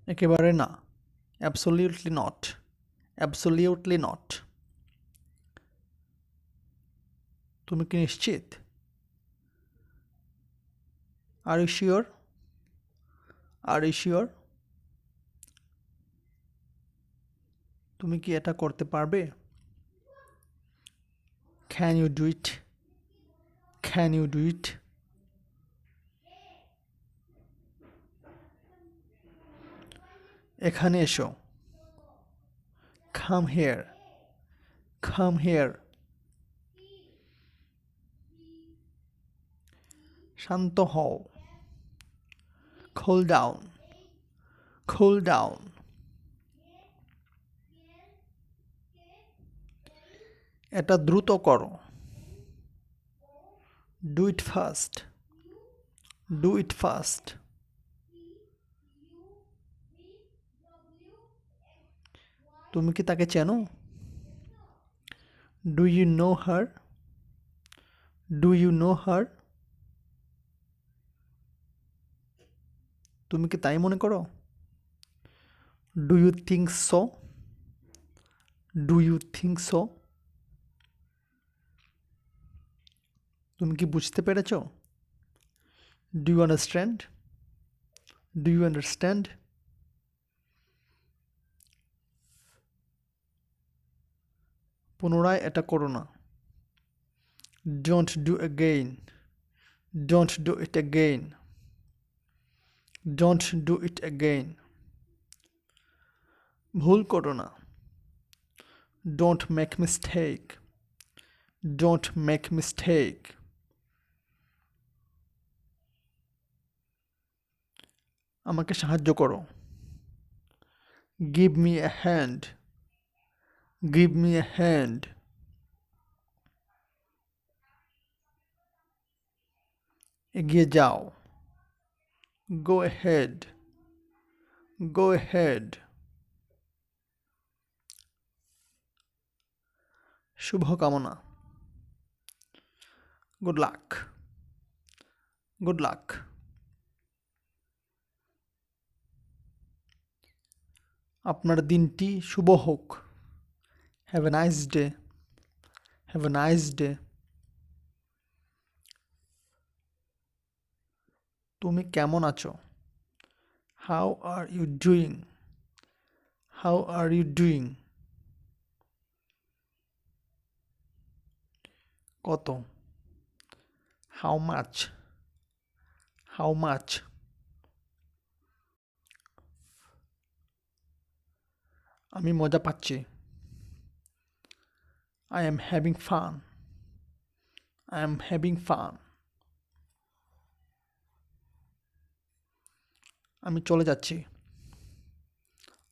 একেবারে না, absolutely not, absolutely not. তুমি কি নিশ্চিত? Are you sure? Are you sure? তুমি কি এটা করতে পারবে? Can you do it? Can you do it? এখানে এসো। Come here, come here. শান্ত হও। Cool down, cool down. এটা দ্রুত করো। Do it fast, do it fast. তুমি কি তাকে চেনো? Do you know her? Do you know her? তুমি কি তাই মনে করো? Do you think so? Do you think so? তুমি কি বুঝতে পেরেছ? Do you understand? Do you understand? পুনরায় এটা করো না। Don't do again, don't do it again, don't do it again. ভুল করো না। Don't make mistake, don't make mistake. আমাকে সাহায্য করো। Give me a hand, give me a hand. এগিয়ে যাও। Go ahead, go ahead. শুভকামনা। Good luck, good luck. আপনার দিনটি শুভ হোক। Have a nice day, have a nice day. তুমি কেমন আছো? How are you doing? How are you doing? কত? How much, how much? আমি মজা পাচ্ছি। I am having fun, I am having fun. আমি চলে যাচ্ছি।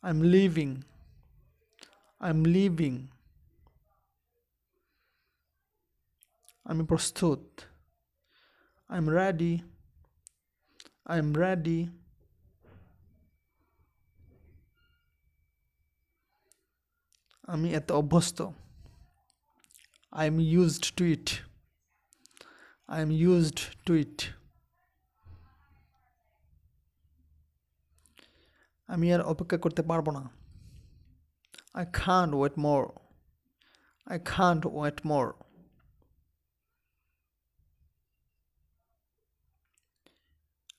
I am leaving, I am leaving. আমি প্রস্তুত। I am ready, I am ready. আমি এতে অভ্যস্ত। I am used to it, I am used to it. আমি আর অপেক্ষা করতে পারবো না। I can't wait more, I can't wait more.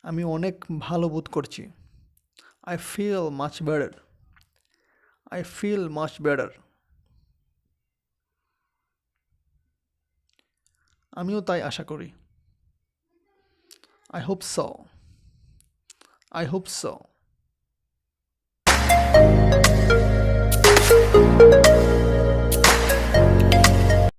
আমি অনেক ভালো বোধ করছি। I feel much better, I feel much better. আমিও তাই আশা করি। I hope so, I hope so.